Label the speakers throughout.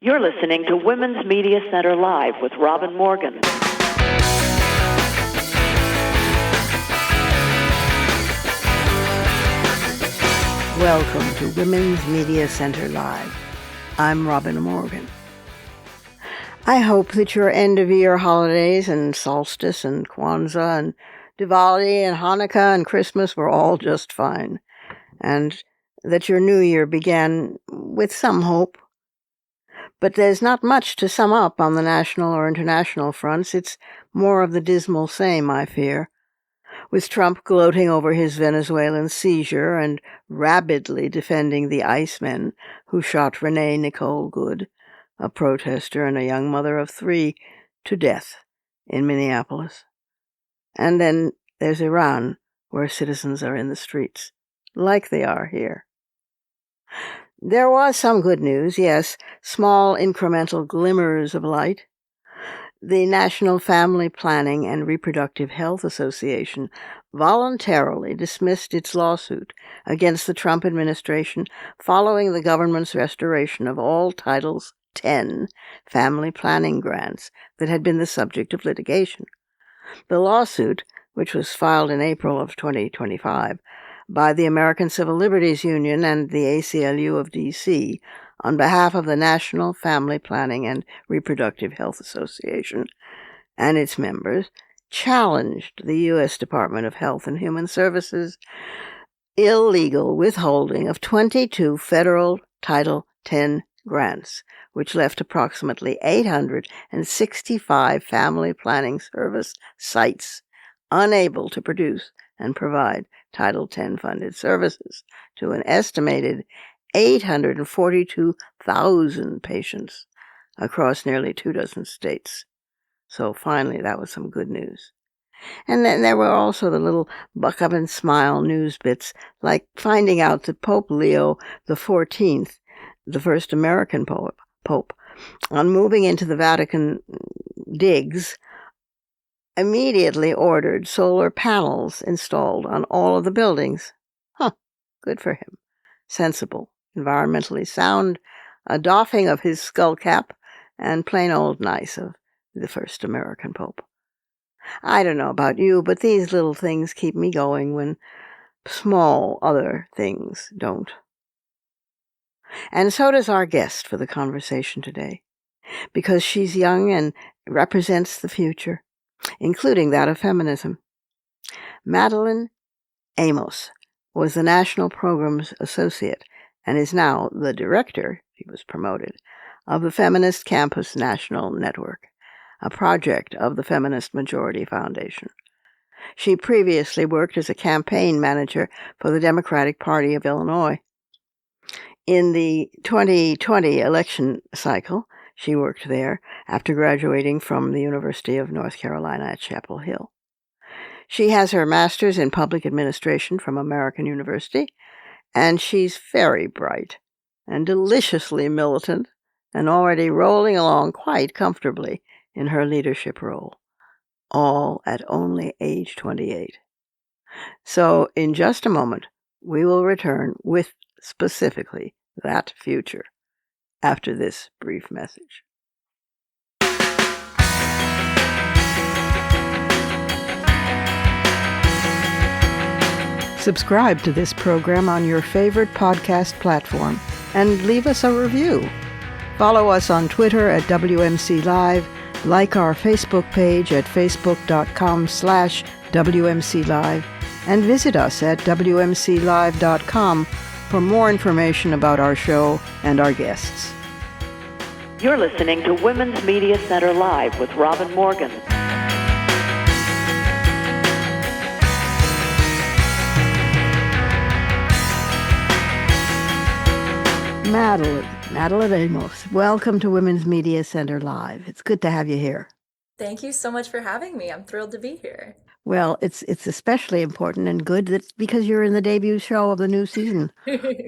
Speaker 1: You're listening to Women's Media Center Live with Robin Morgan.
Speaker 2: Welcome to Women's Media Center Live. I'm Robin Morgan. I hope that your end-of-year holidays and solstice and Kwanzaa and Diwali and Hanukkah and Christmas were all just fine, and that your new year began with some hope. But there's not much to sum up on the national or international fronts. It's more of the dismal same, I fear. With Trump gloating over his Venezuelan seizure and rabidly defending the Icemen who shot Renee Goode, a protester and a young mother of 3, to death in Minneapolis. And then there's Iran, where citizens are in the streets, like they are here. There was some good news, yes, small incremental glimmers of light. The National Family Planning and Reproductive Health Association voluntarily dismissed its lawsuit against the Trump administration following the government's restoration of all Title X family planning grants that had been the subject of litigation. The lawsuit, which was filed in April of 2025 by the American Civil Liberties Union and the ACLU of D.C., on behalf of the National Family Planning and Reproductive Health Association and its members, challenged the U.S. Department of Health and Human Services' illegal withholding of 22 federal Title X grants, which left approximately 865 family planning service sites unable to produce and provide Title X funded services to an estimated 842,000 patients across nearly 24 states. So finally, that was some good news. And then there were also the little buck up and smile news bits, like finding out that Pope Leo XIV, the first American pope, on moving into the Vatican digs, immediately ordered solar panels installed on all of the buildings. Good for him. Sensible, environmentally sound, a doffing of his skull cap, and plain old nice of the first American pope. I don't know about you, but these little things keep me going when small other things don't. And so does our guest for the conversation today, because she's young and represents the future, including that of feminism. Madelyn Amos was the National Programs Associate and is now the director, she was promoted, of the Feminist Campus National Network, a project of the Feminist Majority Foundation. She previously worked as a campaign manager for the Democratic Party of Illinois. In the 2020 election cycle, she worked there after graduating from the University of North Carolina at Chapel Hill. She has her master's in public administration from American University, and she's very bright and deliciously militant and already rolling along quite comfortably in her leadership role, all at only age 28. So in just a moment, we will return with specifically that future after this brief message. Subscribe to this program on your favorite podcast platform and leave us a review. Follow us on Twitter at WMC Live, like our Facebook page at facebook.com/WMC Live, and visit us at WMCLive.com for more information about our show and our guests.
Speaker 1: You're listening to Women's Media Center Live with Robin Morgan.
Speaker 2: Madelyn Amos, welcome to Women's Media Center Live. It's good to have you here.
Speaker 3: Thank you so much for having me. I'm thrilled to be here.
Speaker 2: Well, it's especially important and good that because you're in the debut show of the new season,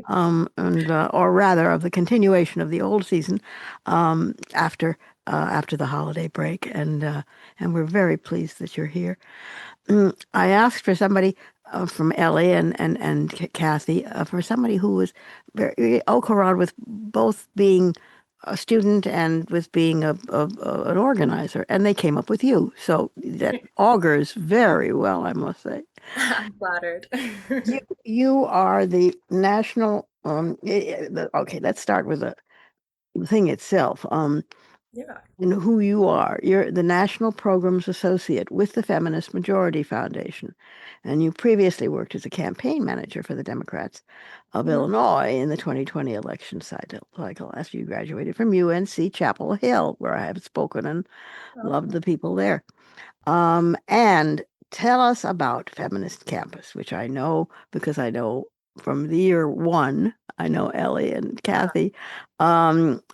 Speaker 2: or rather of the continuation of the old season after the holiday break, and we're very pleased that you're here. I asked for somebody from Ellie and Kathy, for somebody who was very au courant with both being a student and with being an organizer, and they came up with you. So that augurs very well, I must say.
Speaker 3: I'm flattered.
Speaker 2: You are the national. Okay, let's start with the thing itself.
Speaker 3: Yeah.
Speaker 2: And who you are. You're the National Programs Associate with the Feminist Majority Foundation, and you previously worked as a campaign manager for the Democrats of
Speaker 3: Mhm.
Speaker 2: Illinois in the 2020 election cycle after you graduated from UNC Chapel Hill, where I have spoken and
Speaker 3: Oh,
Speaker 2: loved the people there. And tell us about Feminist Campus, which I know because I know from the year one, I know Ellie and Kathy,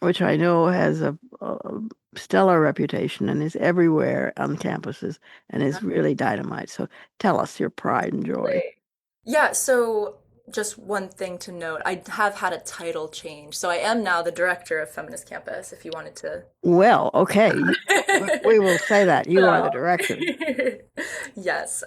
Speaker 2: which I know has a stellar reputation and is everywhere on campuses and is really dynamite. So tell us your pride and joy.
Speaker 3: absolutely. Yeah, so just one thing to note, I have had a title change. So I am now the director of Feminist Campus, if you wanted to.
Speaker 2: Well, okay, we will say that you are the
Speaker 3: So,
Speaker 2: director.
Speaker 3: yes.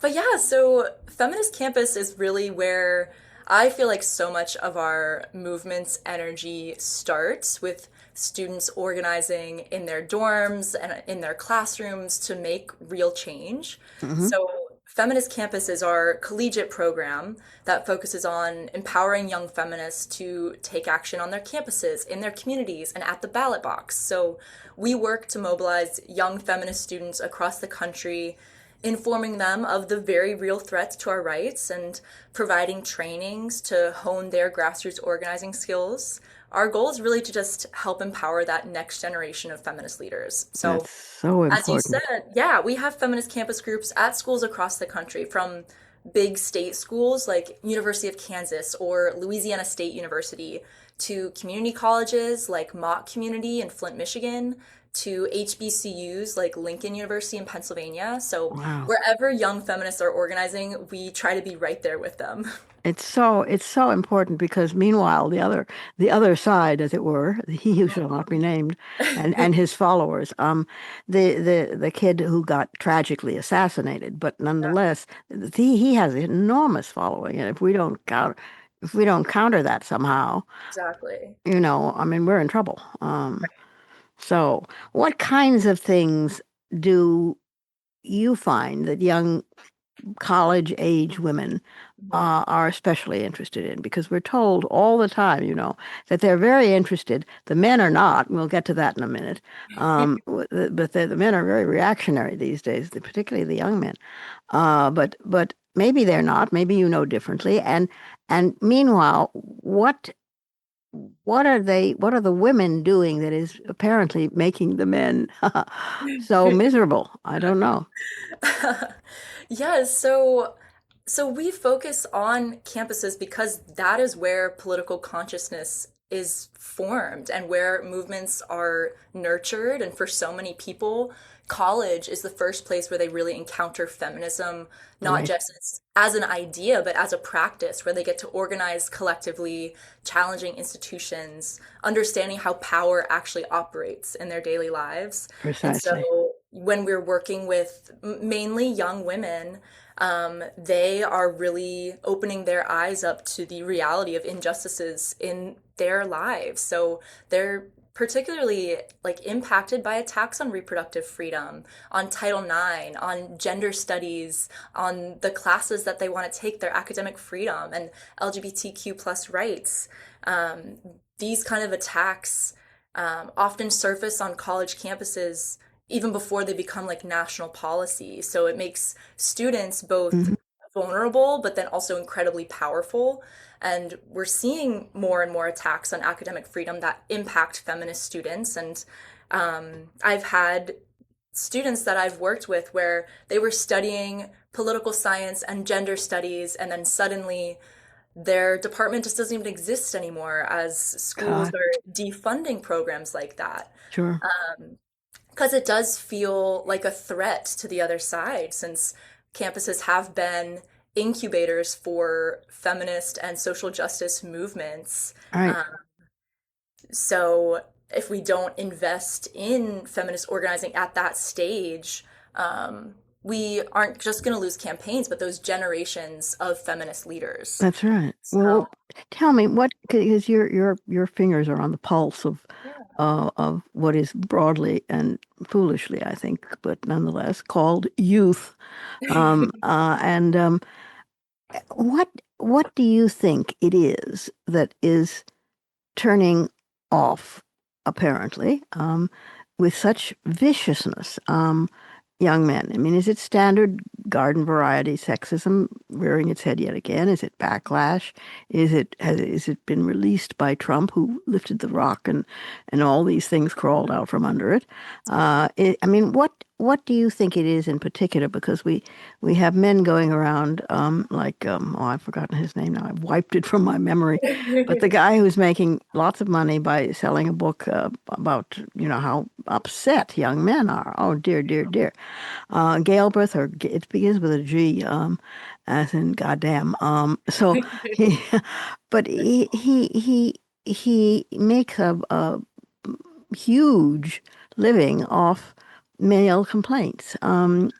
Speaker 3: But yeah, so Feminist Campus is really where I feel like so much of our movement's energy starts with students organizing in their dorms and in their classrooms to make real change.
Speaker 2: Hmm.
Speaker 3: So Feminist Campus is our collegiate program that focuses on empowering young feminists to take action on their campuses, in their communities, and at the ballot box. So we work to mobilize young feminist students across the country, informing them of the very real threats to our rights and providing trainings to hone their grassroots organizing skills. Our goal is really to just help empower that next generation of feminist leaders. So
Speaker 2: That's so
Speaker 3: as you
Speaker 2: important.
Speaker 3: said, yeah, we have feminist campus groups at schools across the country, from big state schools like University of Kansas or Louisiana State University to community colleges like Mott Community in Flint, Michigan, to HBCUs like Lincoln University in Pennsylvania. So
Speaker 2: Wow.
Speaker 3: wherever young feminists are organizing, we try to be right there with them.
Speaker 2: It's so important because meanwhile the other side, as it were, he who shall not be named, and his followers, the kid who got tragically assassinated, but nonetheless, he has an enormous following, and if we don't counter that somehow,
Speaker 3: Exactly.
Speaker 2: I mean, we're in trouble. So what kinds of things do you find that young college age women
Speaker 3: Mhm.
Speaker 2: are especially interested in? Because we're told all the time, that they're very interested. The men are not. And we'll get to that in a minute. But the men are very reactionary these days, particularly the young men. But maybe they're not. Maybe you know differently. And meanwhile, what are the women doing that is apparently making the men so miserable? I don't know.
Speaker 3: Yeah, so we focus on campuses because that is where political consciousness is formed and where movements are nurtured. And for so many people, college is the first place where they really encounter feminism, not
Speaker 2: Right.
Speaker 3: just as an idea, but as a practice where they get to organize collectively, challenging institutions, understanding how power actually operates in their daily lives. And
Speaker 2: Precisely.
Speaker 3: so when we're working with mainly young women, they are really opening their eyes up to the reality of injustices in their lives. So they're particularly like impacted by attacks on reproductive freedom, on Title IX, on gender studies, on the classes that they want to take, their academic freedom and LGBTQ plus rights. Um, these kind of attacks often surface on college campuses even before they become like national policy. So it makes students both
Speaker 2: Mhm.
Speaker 3: vulnerable, but then also incredibly powerful. And we're seeing more and more attacks on academic freedom that impact feminist students. And I've had students that I've worked with where they were studying political science and gender studies, and then suddenly their department just doesn't even exist anymore as schools
Speaker 2: God,
Speaker 3: are defunding programs like that.
Speaker 2: sure.
Speaker 3: Because it does feel like a threat to the other side, since campuses have been incubators for feminist and social justice movements.
Speaker 2: All right.
Speaker 3: Um, so if we don't invest in feminist organizing at that stage, we aren't just going to lose campaigns, but those generations of feminist leaders.
Speaker 2: That's right.
Speaker 3: So,
Speaker 2: Well, tell me what, because your fingers are on the pulse of what is broadly and foolishly, I think, but nonetheless called youth. And what what do you think it is that is turning off, apparently, with such viciousness, young men? I mean, is it standard garden variety sexism rearing its head yet again? Is it backlash? Is it been released by Trump, who lifted the rock and all these things crawled out from under it? I mean, what do you think it is in particular? Because we have men going around oh, I've forgotten his name now. I've wiped it from my memory. But the guy who's making lots of money by selling a book about, how upset young men are. Oh, dear, dear, dear. Galbraith, it begins with a G, as in goddamn. So he, but he makes a huge living off male complaints, and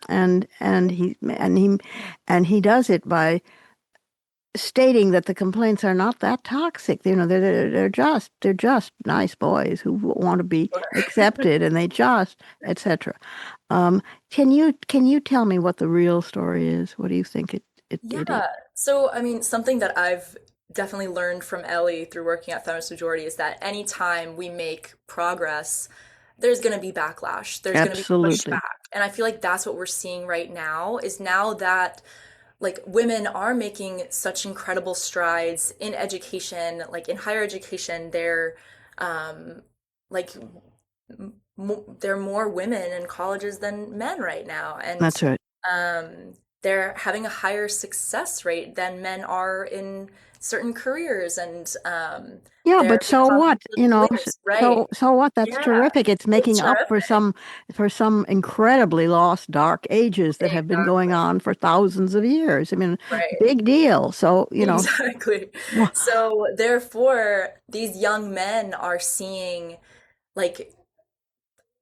Speaker 2: he does it by stating that the complaints are not that toxic. They're just nice boys who want to be accepted, and they just, etc. Can you tell me what the real story is? What do you think it is?
Speaker 3: yeah. So, I mean, something that I've definitely learned from Ellie through working at Feminist Majority is that anytime we make progress, there's going to be backlash. There's going to be
Speaker 2: Absolutely.
Speaker 3: pushback. And I feel like that's what we're seeing right now is now that like women are making such incredible strides in education, like in higher education, they're like there are more women in colleges than men right now, and
Speaker 2: That's right.
Speaker 3: they're having a higher success rate than men are in certain careers, and
Speaker 2: Yeah,
Speaker 3: they're
Speaker 2: but so
Speaker 3: causing
Speaker 2: what?
Speaker 3: police, right?
Speaker 2: So what? That's
Speaker 3: Yeah,
Speaker 2: terrific. It's
Speaker 3: it's
Speaker 2: making up
Speaker 3: terrific.
Speaker 2: for some incredibly lost dark ages that have been going
Speaker 3: Exactly.
Speaker 2: on for thousands of years. I mean,
Speaker 3: Right.
Speaker 2: big deal. So,
Speaker 3: Exactly. So therefore, these young men are seeing like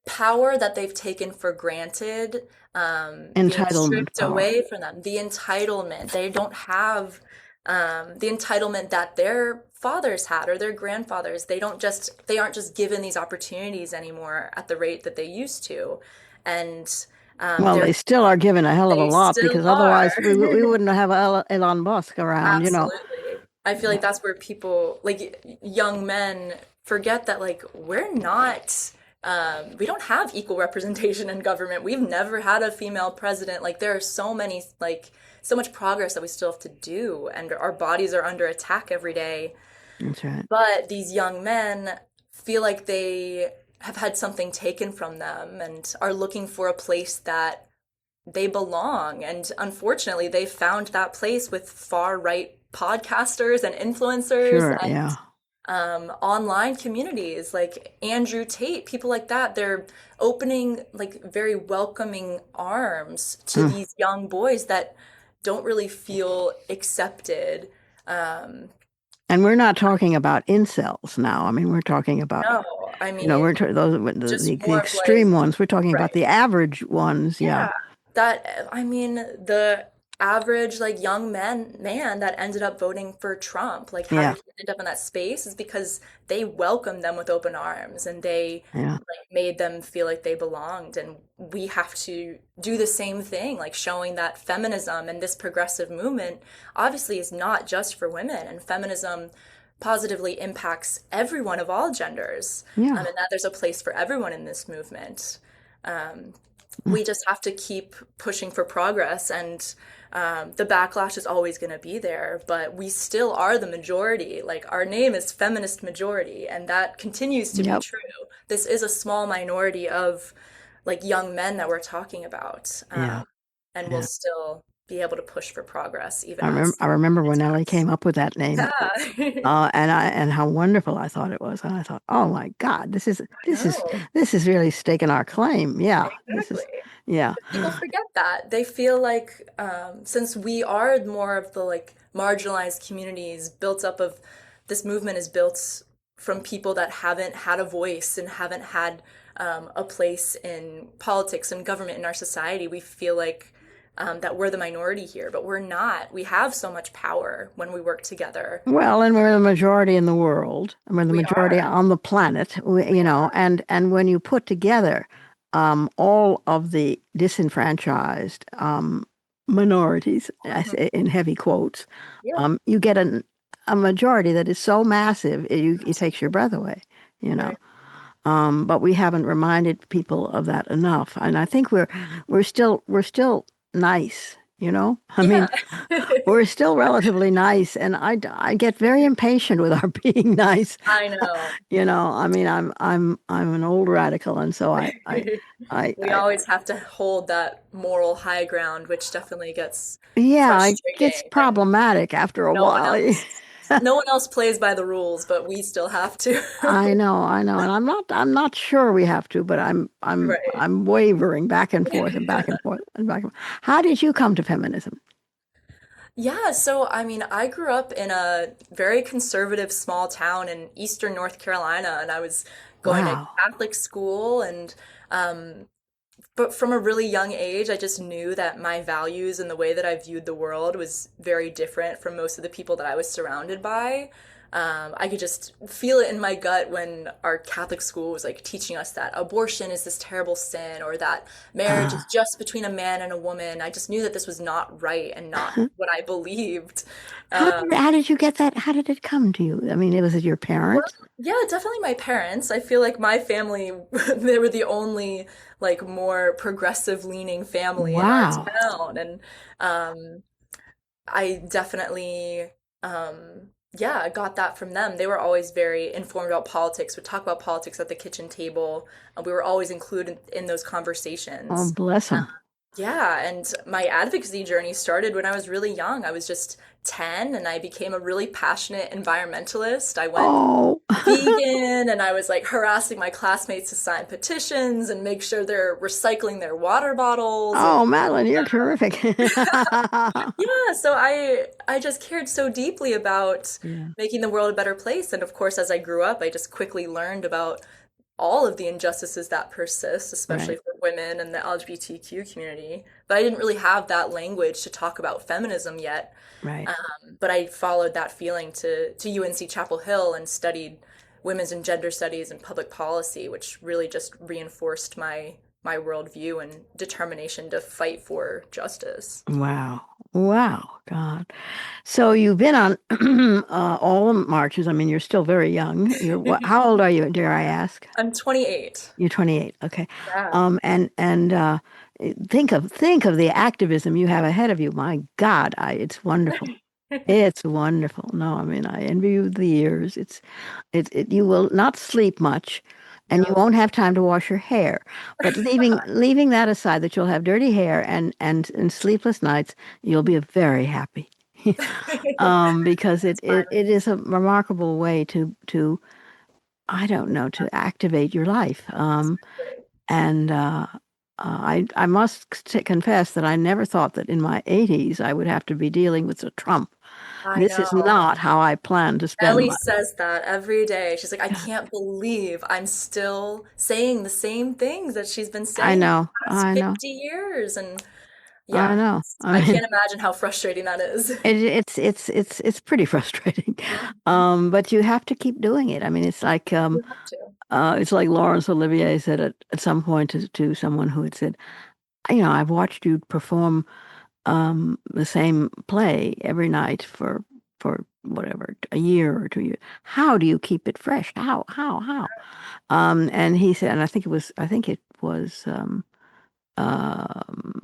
Speaker 3: power that they've taken for granted, being
Speaker 2: entitlement
Speaker 3: stripped
Speaker 2: power.
Speaker 3: away from them. The entitlement. They don't have the entitlement that their fathers had or their grandfathers. They aren't just given these opportunities anymore at the rate that they used to. And
Speaker 2: Well,
Speaker 3: they're
Speaker 2: they still are given a hell of a
Speaker 3: they
Speaker 2: lot,
Speaker 3: still
Speaker 2: because
Speaker 3: are.
Speaker 2: otherwise we wouldn't have Elon Musk around.
Speaker 3: Absolutely. I feel like that's where people, like young men, forget that like we don't have equal representation in government. We've never had a female president. Like there are so many, like so much progress that we still have to do, and our bodies are under attack every day.
Speaker 2: That's right.
Speaker 3: But these young men feel like they have had something taken from them and are looking for a place that they belong. And unfortunately, they found that place with far right podcasters and influencers
Speaker 2: Sure.
Speaker 3: and
Speaker 2: Yeah.
Speaker 3: online communities like Andrew Tate, people like that. They're opening like very welcoming arms to
Speaker 2: Mm.
Speaker 3: these young boys that don't really feel accepted. Um,
Speaker 2: And we're not talking about incels now. I mean, we're talking about,
Speaker 3: no, I mean,
Speaker 2: those
Speaker 3: just
Speaker 2: the
Speaker 3: more of like,
Speaker 2: extreme ones. We're talking about
Speaker 3: right.
Speaker 2: the average ones. Yeah.
Speaker 3: Yeah, I mean, the average like young man that ended up voting for Trump, like how
Speaker 2: Yeah.
Speaker 3: did he end up in that space is because they welcomed them with open arms and they
Speaker 2: Yeah.
Speaker 3: like made them feel like they belonged. And we have to do the same thing, like showing that feminism and this progressive movement obviously is not just for women, and feminism positively impacts everyone of all genders,
Speaker 2: Yeah.
Speaker 3: and that there's a place for everyone in this movement. We just have to keep pushing for progress, and the backlash is always going to be there, but we still are the majority. Like our name is Feminist Majority, and that continues to be
Speaker 2: Yep.
Speaker 3: true. This is a small minority of like young men that we're talking about,
Speaker 2: Yeah.
Speaker 3: and we'll
Speaker 2: Yeah.
Speaker 3: still be able to push for progress even
Speaker 2: I
Speaker 3: as
Speaker 2: remember when Ellie
Speaker 3: attacks.
Speaker 2: came up with that name,
Speaker 3: Yeah,
Speaker 2: and how wonderful I thought it was. And I thought, oh my God,
Speaker 3: I know.
Speaker 2: this is really staking our claim. Yeah. This
Speaker 3: Exactly.
Speaker 2: is, yeah.
Speaker 3: But people forget that. They feel like since we are more of the like marginalized communities built up of this movement is built from people that haven't had a voice and haven't had a place in politics and government in our society. We feel like that we're the minority here, but we're not. We have so much power when we work together.
Speaker 2: Well, and we're the majority in the world, and we're the
Speaker 3: We
Speaker 2: majority
Speaker 3: are.
Speaker 2: on the planet, and when you put together all of the disenfranchised minorities, I
Speaker 3: Mhm.
Speaker 2: say in heavy quotes,
Speaker 3: Yeah,
Speaker 2: you get a majority that is so massive it takes your breath away, you know.
Speaker 3: right.
Speaker 2: But we haven't reminded people of that enough, and I think we're still nice, you know. I
Speaker 3: Yeah.
Speaker 2: mean, we're still relatively nice, and I get very impatient with our being nice.
Speaker 3: I know.
Speaker 2: You know, I mean, I'm an old radical, and so
Speaker 3: We
Speaker 2: I
Speaker 3: always have to hold that moral high ground, which definitely gets
Speaker 2: yeah, it gets
Speaker 3: frustrating when
Speaker 2: problematic after a
Speaker 3: no one
Speaker 2: while.
Speaker 3: else no one else plays by the rules, but we still have to.
Speaker 2: I know, and I'm not sure we have to, but
Speaker 3: Right.
Speaker 2: I'm wavering back and forth and back and forth and back and forth. How did you come to feminism?
Speaker 3: Yeah, so I mean, I grew up in a very conservative small town in eastern North Carolina, and I was going to
Speaker 2: Wow.
Speaker 3: Catholic school, and um, but from a really young age, I just knew that my values and the way that I viewed the world was very different from most of the people that I was surrounded by. I could just feel it in my gut when our Catholic school was like teaching us that abortion is this terrible sin or that marriage
Speaker 2: Uh,
Speaker 3: is just between a man and a woman. I just knew that this was not right and not what I believed. Um,
Speaker 2: how did you get that? How did it come to you? I mean, was it your
Speaker 3: well,
Speaker 2: parents?
Speaker 3: yeah, definitely my parents. I feel like my family, they were the only like more progressive leaning family in our
Speaker 2: Wow.
Speaker 3: town. And um, I definitely, yeah, I got that from them. They were always very informed about politics, would talk about politics at the kitchen table. We were always included in those
Speaker 2: Oh,
Speaker 3: conversations.
Speaker 2: bless them.
Speaker 3: Yeah, and my advocacy journey started when I was really young. I was just 10 and I became a really passionate environmentalist. I went
Speaker 2: Oh,
Speaker 3: vegan and I was like harassing my classmates to sign petitions and make sure they're recycling their water bottles and
Speaker 2: oh, Madeline, you're terrific.
Speaker 3: yeah, so I just cared so deeply about
Speaker 2: Yeah,
Speaker 3: making the world a better place. And of course, as I grew up, I just quickly learned about all of the injustices that persist, especially
Speaker 2: right,
Speaker 3: for women and the LGBTQ community. But I didn't really have that language to talk about feminism yet.
Speaker 2: right.
Speaker 3: But I followed that feeling to UNC Chapel Hill and studied women's and gender studies and public policy, which really just reinforced my worldview and determination to fight for justice.
Speaker 2: Wow. Wow, God. So you've been on all the marches. I mean, you're still very young. How old are you, dare I ask?
Speaker 3: I'm 28.
Speaker 2: You're 28. Okay.
Speaker 3: Yeah.
Speaker 2: And think of the activism you have ahead of you. My God, it's wonderful. It's wonderful. No, I mean, I envy you the years. You will not sleep much, and you
Speaker 3: No.
Speaker 2: won't have time to wash your hair. But leaving that aside, that you'll have dirty hair and sleepless nights, you'll be very happy. Because
Speaker 3: That's fine.
Speaker 2: it is a remarkable way to I don't know, to activate your life. And I must confess that I never thought that in my 80s I would have to be dealing with a Trump.
Speaker 3: I
Speaker 2: This is
Speaker 3: know.
Speaker 2: not how I plan to spend
Speaker 3: Ellie
Speaker 2: my.
Speaker 3: says that every day. She's like, I can't believe I'm still saying the same things that she's been
Speaker 2: I
Speaker 3: saying for
Speaker 2: know,
Speaker 3: the past
Speaker 2: I know,
Speaker 3: 50 years. And
Speaker 2: I
Speaker 3: yeah,
Speaker 2: know. I
Speaker 3: I
Speaker 2: mean,
Speaker 3: can't imagine how frustrating that is.
Speaker 2: it's pretty frustrating,
Speaker 3: Mhm.
Speaker 2: but you have to keep doing it. I mean,
Speaker 3: You have to.
Speaker 2: it's like Laurence Olivier said at some point to someone who had said, I've watched you perform the same play every night for whatever, a year or 2 years. How do you keep it fresh? How? And he said, and I think it was um,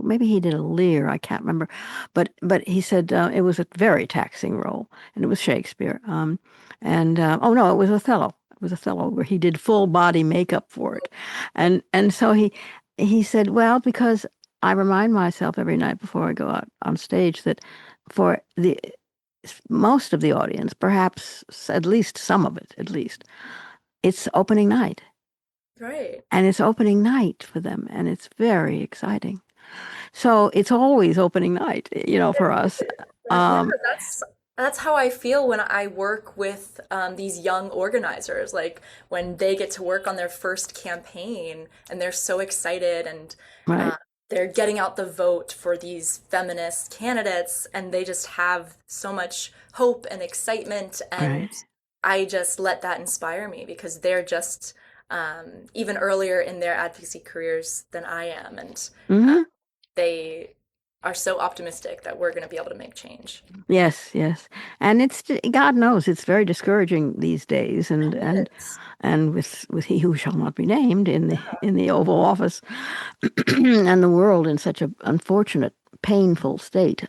Speaker 2: maybe he did a Lear. I can't remember, but he said it was a very taxing role, and it was Shakespeare. And oh no, it was Othello. It was Othello where he did full body makeup for it, and so he said, well, because I remind myself every night before I go out on stage that for the most of the audience, perhaps at least some of it, at least, it's opening night.
Speaker 3: Right.
Speaker 2: And it's opening night for them, and it's very exciting. So it's always opening night, for us.
Speaker 3: Yeah,
Speaker 2: Um,
Speaker 3: that's how I feel when I work with these young organizers. Like when they get to work on their first campaign and they're so excited and uh,
Speaker 2: right.
Speaker 3: they're getting out the vote for these feminist candidates, and they just have so much hope and excitement, and
Speaker 2: Right.
Speaker 3: I just let that inspire me because they're just even earlier in their advocacy careers than I am, and uh,
Speaker 2: Hmm.
Speaker 3: they are so optimistic that we're going to be able to make change.
Speaker 2: Yes, yes. And it's God knows it's very discouraging these days,
Speaker 3: It's,
Speaker 2: and with he who shall not be named in the Oval Office, and the world in such a unfortunate, painful state.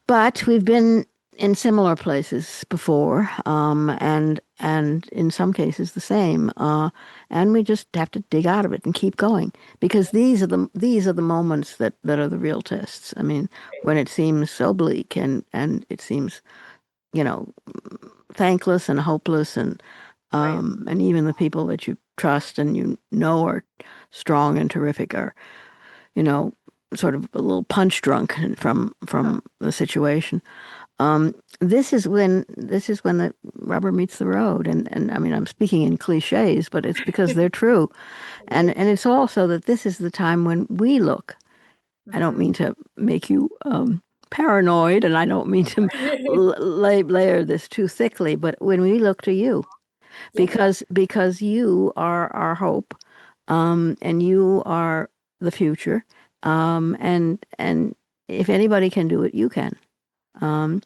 Speaker 2: But we've been in similar places before, and in some cases the same. And we just have to dig out of it and keep going because these are the moments that are the real tests. I mean, when it seems so bleak and it seems, you know, thankless and hopeless,
Speaker 3: right.
Speaker 2: and even the people that you trust and you know are strong and terrific are, you know, sort of a little punch drunk from the situation. This is when the rubber meets the road, and I mean I'm speaking in cliches, but it's because they're true, and it's also that this is the time when we look. I don't
Speaker 3: Mhm.
Speaker 2: mean to make you paranoid, and I don't mean to layer this too thickly, but when we look to you,
Speaker 3: Yeah.
Speaker 2: because you are our hope, and you are the future, and if anybody can do it, you can. Um,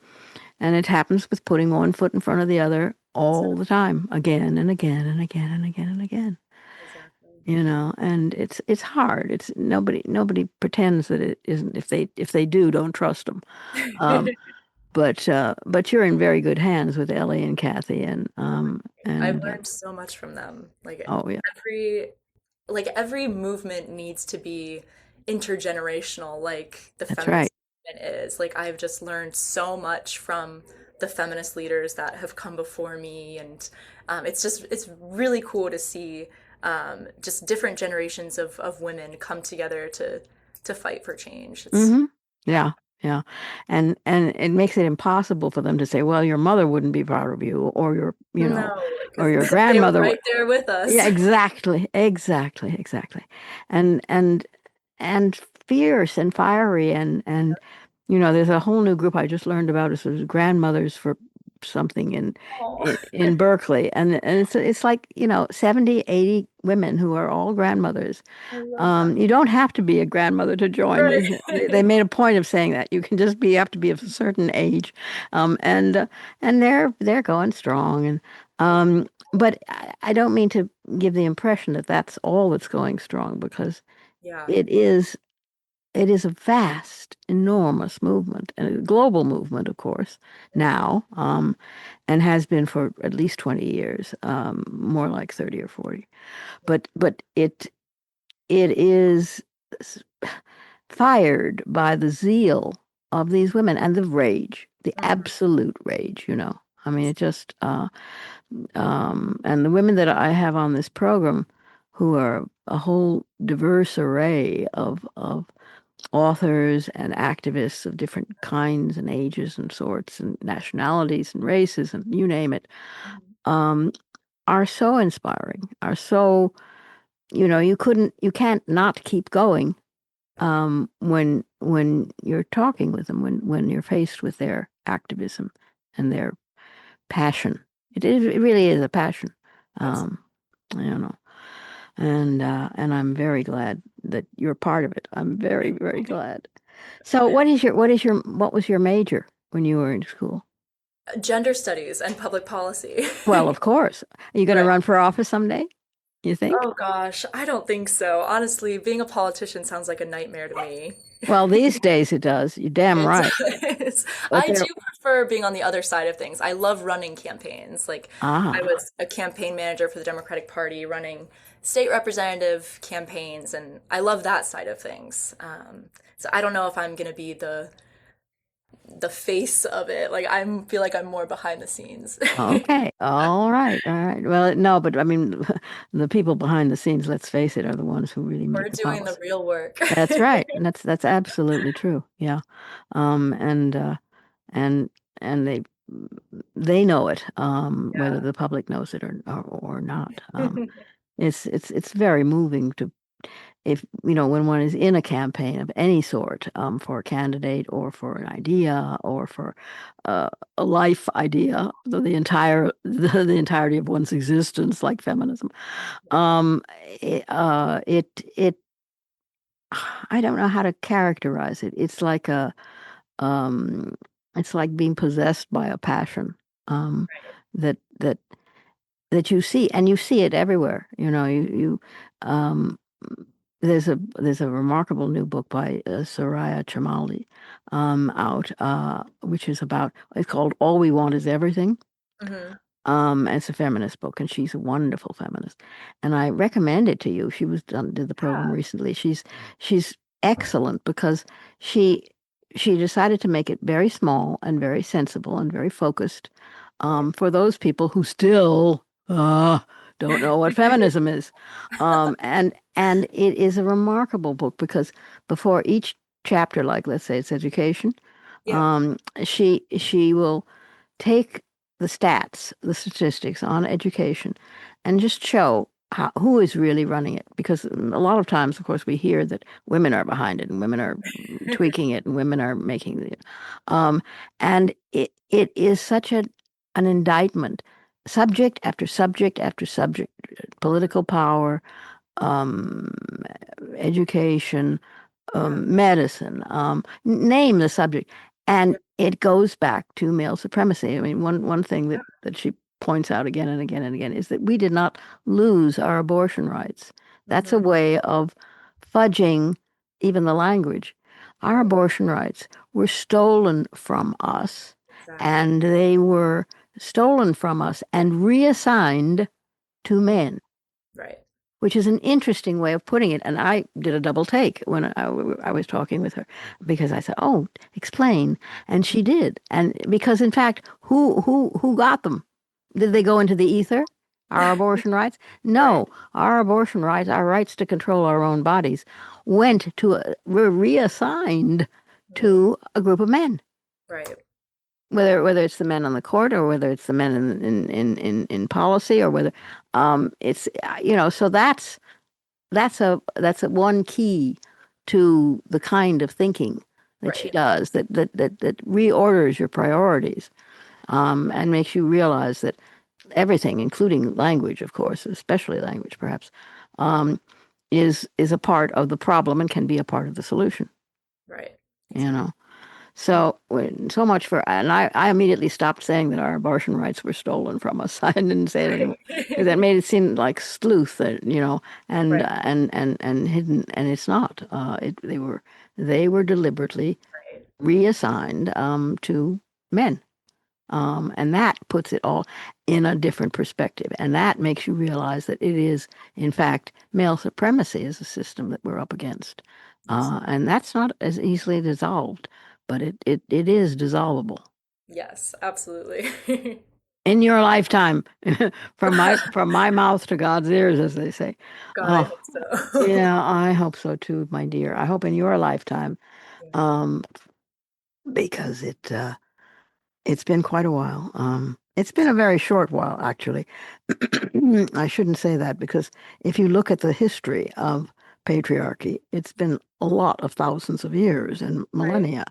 Speaker 2: and it happens with putting one foot in front of the other
Speaker 3: That's
Speaker 2: all
Speaker 3: it.
Speaker 2: the time, again and again and again and again and again.
Speaker 3: Exactly.
Speaker 2: And it's hard. It's nobody pretends that it isn't. If they do, don't trust them. Um, but you're in very good hands with Ellie and Kathy,
Speaker 3: I've
Speaker 2: and
Speaker 3: learned so much from them.
Speaker 2: oh yeah,
Speaker 3: Every every movement needs to be intergenerational, like the
Speaker 2: that's right.
Speaker 3: feminist movement is. Like I've just learned so much from the feminist leaders that have come before me, and it's really cool to see just different generations of women come together to fight for change. It's
Speaker 2: Hmm.
Speaker 3: yeah.
Speaker 2: Yeah, yeah, and it makes it impossible for them to say, well, your mother wouldn't be proud of you, or
Speaker 3: No,
Speaker 2: or
Speaker 3: because
Speaker 2: your
Speaker 3: they were
Speaker 2: grandmother would.
Speaker 3: right there with
Speaker 2: Yeah,
Speaker 3: us.
Speaker 2: exactly, exactly, exactly. And and and fierce and fiery, and there's a whole new group I just learned about. It's grandmothers for something
Speaker 3: Oh,
Speaker 2: in Berkeley, and it's like 70, 80 women who are all grandmothers.
Speaker 3: I love that.
Speaker 2: You don't have to be a grandmother to join
Speaker 3: Right.
Speaker 2: these. They made a point of saying that you can just be have to be of a certain age, and they're going strong. But I don't mean to give the impression that that's all that's going strong, because
Speaker 3: Yeah.
Speaker 2: it is it is a vast, enormous movement, and a global movement, of course, now, and has been for at least 20 years, more like 30 or 40. But it is fired by the zeal of these women and the rage, the
Speaker 3: Mhm.
Speaker 2: absolute rage. I mean, it just, and the women that I have on this program, who are a whole diverse array of authors and activists of different kinds and ages and sorts and nationalities and races and you name it,
Speaker 3: Mhm.
Speaker 2: um, are so inspiring, are so, you can't not keep going, when you're talking with them, when you're faced with their activism and their passion. It really is a passion.
Speaker 3: Absolutely.
Speaker 2: Um, I don't know. And I'm very glad that you're part of it. I'm very, very glad. So what was your major when you were in school?
Speaker 3: Gender studies and public policy.
Speaker 2: Well, of course. Are you going to
Speaker 3: Right.
Speaker 2: run for office someday? You think?
Speaker 3: Oh gosh, I don't think so. Honestly, being a politician sounds like a nightmare to me.
Speaker 2: Well, these days it does. You're damn
Speaker 3: It
Speaker 2: right.
Speaker 3: does.
Speaker 2: But
Speaker 3: I
Speaker 2: there,
Speaker 3: do prefer being on the other side of things. I love running campaigns. Like I
Speaker 2: ah,
Speaker 3: was a campaign manager for the Democratic Party running state representative campaigns, and I love that side of things. So I don't know if I'm gonna be the face of it. Like I feel like I'm more behind the scenes.
Speaker 2: okay. All right. All right. Well, no, but I mean, the people behind the scenes, let's face it, are the ones who really
Speaker 3: We're
Speaker 2: make the
Speaker 3: doing the
Speaker 2: policy.
Speaker 3: real work.
Speaker 2: That's right. And that's absolutely true. Yeah. Um, and uh, and and they know it, whether
Speaker 3: Yeah.
Speaker 2: the public knows it or not. It's very moving if when one is in a campaign of any sort, for a candidate or for an idea or for a life idea, the entirety of one's existence, like feminism, it, I don't know how to characterize it. Um, it's like being possessed by a passion, that that that you see, and you see it everywhere. Um, there's a remarkable new book by Soraya Chemaly, out, which is about. It's called "All We Want Is Everything."
Speaker 3: Mm-hmm.
Speaker 2: It's a feminist book, and she's a wonderful feminist, and I recommend it to you. She did the program recently. She's excellent because she she decided to make it very small and very sensible and very focused, for those people who still don't know what feminism is, and it is a remarkable book because before each chapter, like let's say it's education,
Speaker 3: Yeah.
Speaker 2: she will take the statistics on education, and just show who is really running it. Because a lot of times, of course, we hear that women are behind it and women are tweaking it and women are making the, and it is such an indictment, subject after subject after subject, political power, um, education,
Speaker 3: Yeah.
Speaker 2: medicine, name the subject. And
Speaker 3: Yep.
Speaker 2: it goes back to male supremacy. I mean, one thing that she points out again and again and again is that we did not lose our abortion rights. That's a
Speaker 3: Mm-hmm.
Speaker 2: way of fudging even the language. Our
Speaker 3: Right.
Speaker 2: abortion rights were stolen from us,
Speaker 3: Exactly.
Speaker 2: and they were stolen from us and reassigned to
Speaker 3: Mhm.
Speaker 2: men,
Speaker 3: Right.
Speaker 2: which is an interesting way of putting it. And I did a double take when I was talking with her, because I said, "Oh, explain," and she did. And because in fact, who got them? Did they go into the ether? Our abortion rights?
Speaker 3: Right.
Speaker 2: No, our abortion rights, our rights to control our own bodies, were reassigned
Speaker 3: Mhm.
Speaker 2: to a group of men.
Speaker 3: Right.
Speaker 2: Whether it's the men on the court, or whether it's the men in policy, or whether, it's, so that's a one key to the kind of thinking that she
Speaker 3: Right.
Speaker 2: does, that reorders your priorities, and makes you realize that everything, including language, of course, especially language, perhaps, um, is a part of the problem and can be a part of the solution.
Speaker 3: Right.
Speaker 2: You
Speaker 3: Exactly.
Speaker 2: know. So, so much for, and I immediately stopped saying that our abortion rights were stolen from us. I didn't say it anymore because that made it seem like sleuth, and
Speaker 3: Right.
Speaker 2: and hidden, and it's not. They were deliberately
Speaker 3: Right.
Speaker 2: reassigned, to men, and that puts it all in a different perspective, and that makes you realize that it is, in fact, male supremacy is a system that we're up against,
Speaker 3: Absolutely.
Speaker 2: and that's not as easily dissolved, but it is dissolvable
Speaker 3: Yes, absolutely.
Speaker 2: in your lifetime, from my mouth to God's ears, as they say.
Speaker 3: God, I
Speaker 2: Oh,
Speaker 3: hope so.
Speaker 2: yeah, I hope so too, my dear. I hope in your lifetime,
Speaker 3: Yeah.
Speaker 2: um, because it's been quite a while. It's been a very short while, actually. I shouldn't say that, because if you look at the history of patriarchy, it's been a lot of thousands of years and
Speaker 3: Right.
Speaker 2: millennia,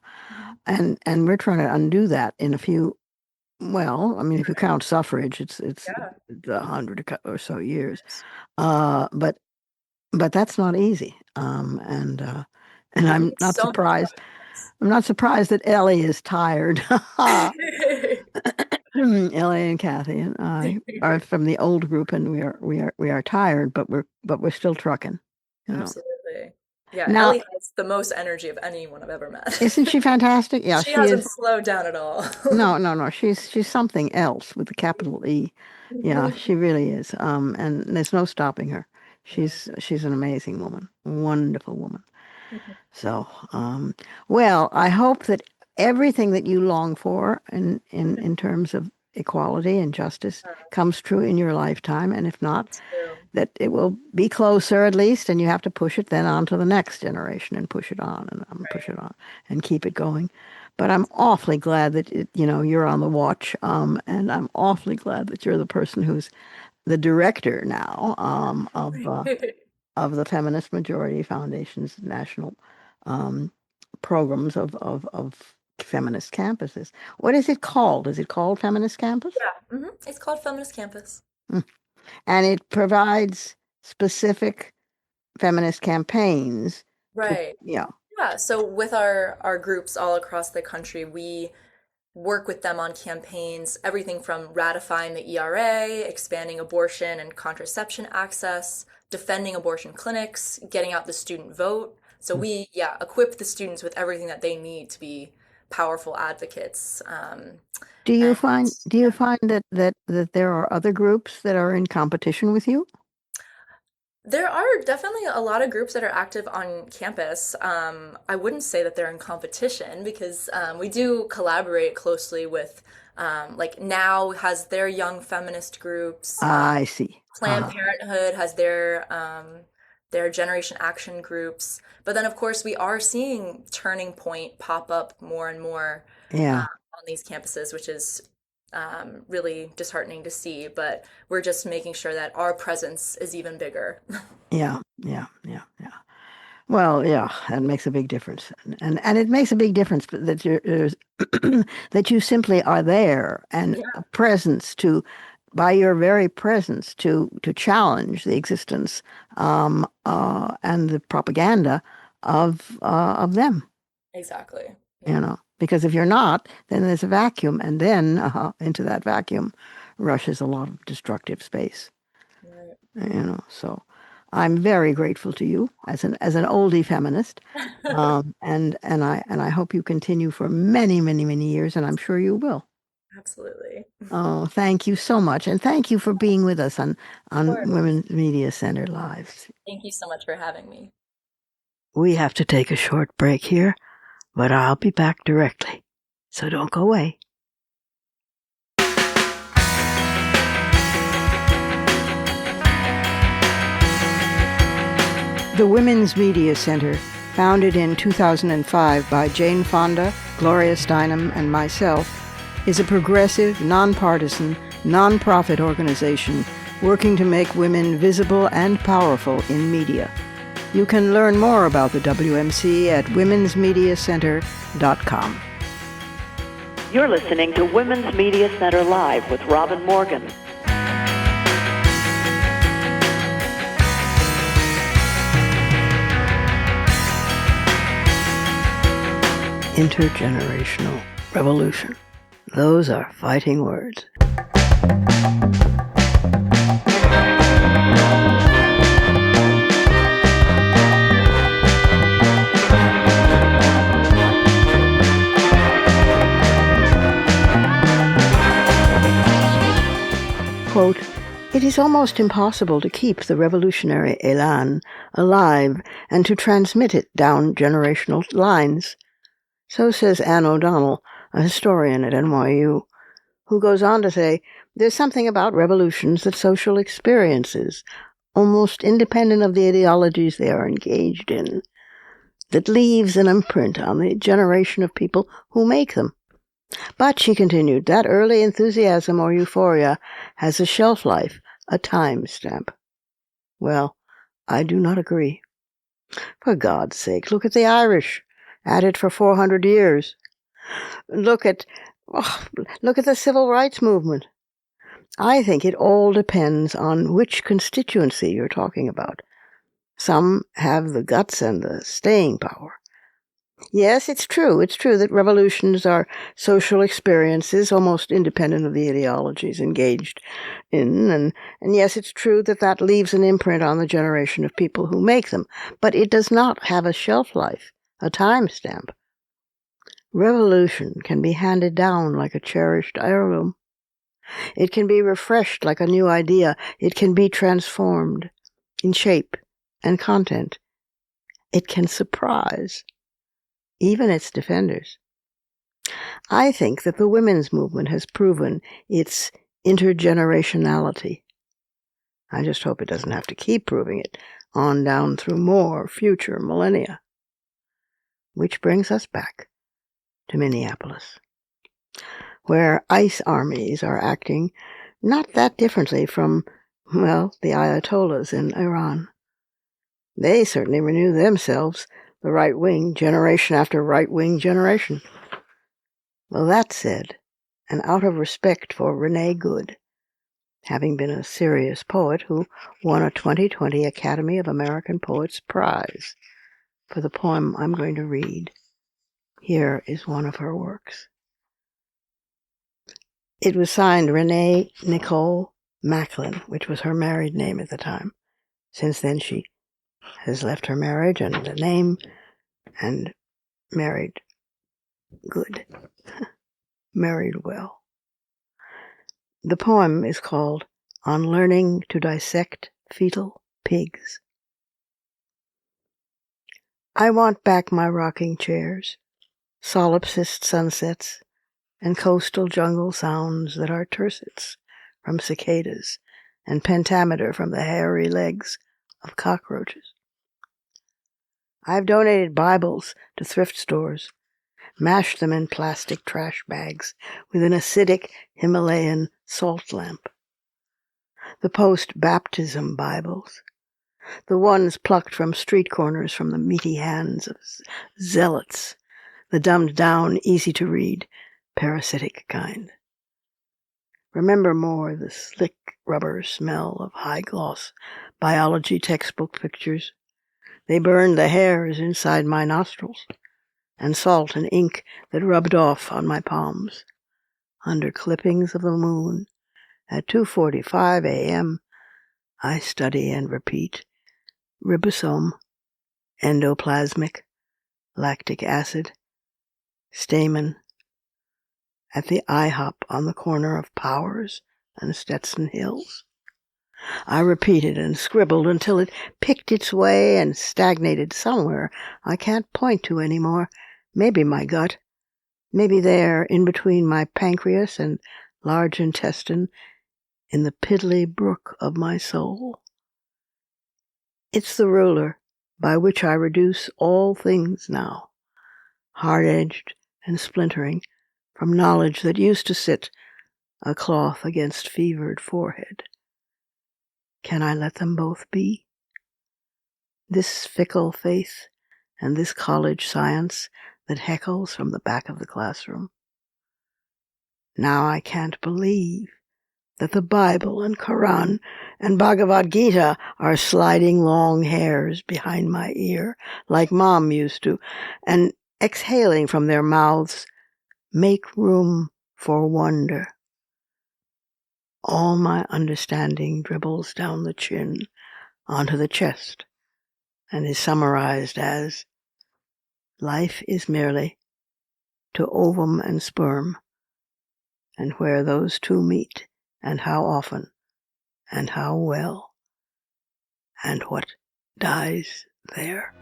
Speaker 3: Mhm.
Speaker 2: and we're trying to undo that in a few. Well, I mean, if you
Speaker 3: Right.
Speaker 2: count suffrage, it's
Speaker 3: Yeah.
Speaker 2: 100 or so years, but that's not easy. And
Speaker 3: We
Speaker 2: I'm
Speaker 3: need
Speaker 2: not
Speaker 3: so much
Speaker 2: surprised.
Speaker 3: progress.
Speaker 2: I'm not surprised that Ellie is tired. Ellie and Kathy and I are from the old group, and we are tired, but we're still trucking. You know.
Speaker 3: Absolutely. Yeah,
Speaker 2: Now,
Speaker 3: Ellie has the most energy of anyone I've ever met.
Speaker 2: isn't she fantastic? Yeah,
Speaker 3: She
Speaker 2: she
Speaker 3: hasn't
Speaker 2: is.
Speaker 3: slowed down at all.
Speaker 2: No, no, no. She's something else with a capital E. Yeah, she really is. And there's no stopping her.
Speaker 3: No.
Speaker 2: She's an amazing woman, wonderful woman. So, well, I hope that everything that you long for in terms of equality and justice comes true in your lifetime, and if
Speaker 3: Me
Speaker 2: not,
Speaker 3: too.
Speaker 2: that it will be closer at least, and you have to push it then on to the next generation, and push it on and push
Speaker 3: Right.
Speaker 2: it on and keep it going. But I'm awfully glad that you're on the watch, and I'm awfully glad that you're the person who's the director now, of the Feminist Majority Foundation's national programs of feminist campuses. What is it called? Is it called Feminist Campus?
Speaker 3: Yeah, it's called Feminist Campus.
Speaker 2: And it provides specific feminist campaigns.
Speaker 3: Right.
Speaker 2: Yeah.
Speaker 3: Yeah, so with our groups all across the country, we work with them on campaigns, everything from ratifying the ERA, expanding abortion and contraception access, defending abortion clinics, getting out the student vote. So we, equip the students with everything that they need to be powerful advocates.
Speaker 2: Do you
Speaker 3: And
Speaker 2: find that there are other groups that are in competition with you?
Speaker 3: there are definitely a lot of groups that are active on campus. I wouldn't say that they're in competition because we do collaborate closely with, like Now has their young feminist groups.
Speaker 2: I see.
Speaker 3: Planned Parenthood has their Generation Action groups. But then, of course, we are seeing Turning Point pop up more and more
Speaker 2: Yeah.
Speaker 3: on these campuses, which is really disheartening to see. But we're just making sure that our presence is even bigger.
Speaker 2: Yeah. Well, yeah, that makes a big difference, and it makes a big difference that that you simply are there and
Speaker 3: Yeah,
Speaker 2: a presence to, by your very presence, to challenge the existence and the propaganda of them.
Speaker 3: exactly.
Speaker 2: Because if you're not, then there's a vacuum, and then into that vacuum rushes a lot of destructive space.
Speaker 3: Right.
Speaker 2: So I'm very grateful to you as an oldie feminist, and I hope you continue for many, many, many years, and I'm sure you will.
Speaker 3: Absolutely.
Speaker 2: Oh, thank you so much, and thank you for being with us on
Speaker 3: course.
Speaker 2: Women's Media Center Live.
Speaker 3: Thank you so much for having me.
Speaker 2: We have to take a short break here, but I'll be back directly, so don't go away. The Women's Media Center, founded in 2005 by Jane Fonda, Gloria Steinem, and myself, is a progressive, nonpartisan, nonprofit organization working to make women visible and powerful in media. You can learn more about the WMC at womensmediacenter.com.
Speaker 1: You're listening to Women's Media Center Live with Robin Morgan.
Speaker 2: Intergenerational revolution. Those are fighting words. Quote, "It is almost impossible to keep the revolutionary elan alive and to transmit it down generational lines." So says Anne O'Donnell, a historian at NYU, who goes on to say, "There's something about revolutions that social experiences, almost independent of the ideologies they are engaged in, that leaves an imprint on the generation of people who make them. But," she continued, "that early enthusiasm or euphoria has a shelf life, a time stamp." Well, I do not agree. For God's sake, look at the Irish, at it for 400 years. Look at the civil rights movement. I think it all depends on which constituency you're talking about. Some have the guts and the staying power. Yes, it's true that revolutions are social experiences almost independent of the ideologies engaged in, and yes, it's true that leaves an imprint on the generation of people who make them, but it does not have a shelf life, a time stamp. Revolution can be handed down like a cherished heirloom. It can be refreshed like a new idea. It can be transformed in shape and content. It can surprise even its defenders. I think that the women's movement has proven its intergenerationality. I just hope it doesn't have to keep proving it on down through more future millennia. Which brings us back to Minneapolis, where ICE armies are acting not that differently from, the Ayatollahs in Iran. They certainly renew themselves, the right wing, generation after right wing generation. Well, that said, and out of respect for Renee Goode, having been a serious poet who won a 2020 Academy of American Poets Prize for the poem I'm going to read, here is one of her works. It was signed Renee Nicole Macklin, which was her married name at the time. Since then, she has left her marriage and the name and married good. Married well. The poem is called On Learning to Dissect Fetal Pigs. I want back my rocking chairs, solipsist sunsets, and coastal jungle sounds that are tercets from cicadas and pentameter from the hairy legs of cockroaches. I've donated Bibles to thrift stores, mashed them in plastic trash bags with an acidic Himalayan salt lamp. The post-baptism Bibles, the ones plucked from street corners from the meaty hands of zealots, the dumbed-down, easy-to-read, parasitic kind. Remember more the slick rubber smell of high-gloss biology textbook pictures. They burned the hairs inside my nostrils, and salt and ink that rubbed off on my palms. Under clippings of the moon, at 2:45 a.m., I study and repeat ribosome, endoplasmic, lactic acid, stamen, at the IHOP on the corner of Powers and Stetson Hills. I repeated and scribbled until it picked its way and stagnated somewhere I can't point to anymore. Maybe my gut, maybe there, in between my pancreas and large intestine, in the piddly brook of my soul. It's the ruler by which I reduce all things now, hard-edged and splintering, from knowledge that used to sit a cloth against fevered forehead. Can I let them both be? This fickle faith and this college science that heckles from the back of the classroom. Now I can't believe that the Bible and Quran and Bhagavad Gita are sliding long hairs behind my ear, like Mom used to, and exhaling from their mouths, make room for wonder. All my understanding dribbles down the chin onto the chest and is summarized as, life is merely to ovum and sperm, and where those two meet, and how often, and how well, and what dies there.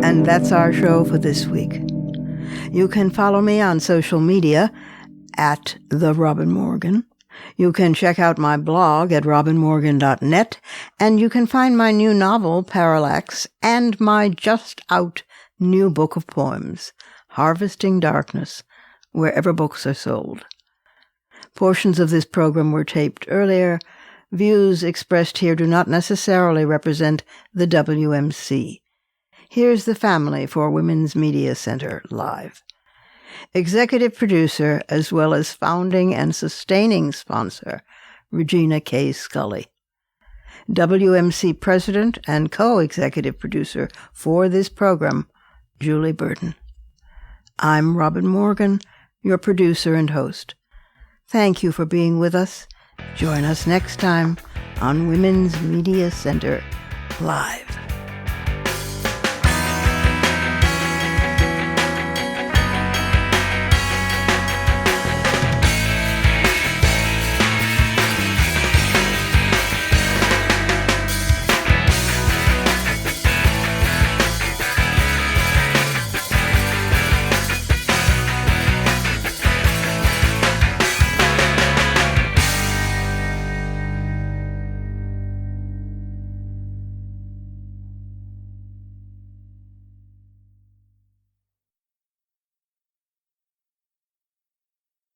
Speaker 2: And that's our show for this week. You can follow me on social media at The Robin Morgan. You can check out my blog at robinmorgan.net, and you can find my new novel, Parallax, and my just-out new book of poems, Harvesting Darkness, wherever books are sold. Portions of this program were taped earlier. Views expressed here do not necessarily represent the WMC. Here's the family for Women's Media Center Live. Executive producer, as well as founding and sustaining sponsor, Regina K. Scully. WMC president and co-executive producer for this program, Julie Burton. I'm Robin Morgan, your producer and host. Thank you for being with us. Join us next time on Women's Media Center Live.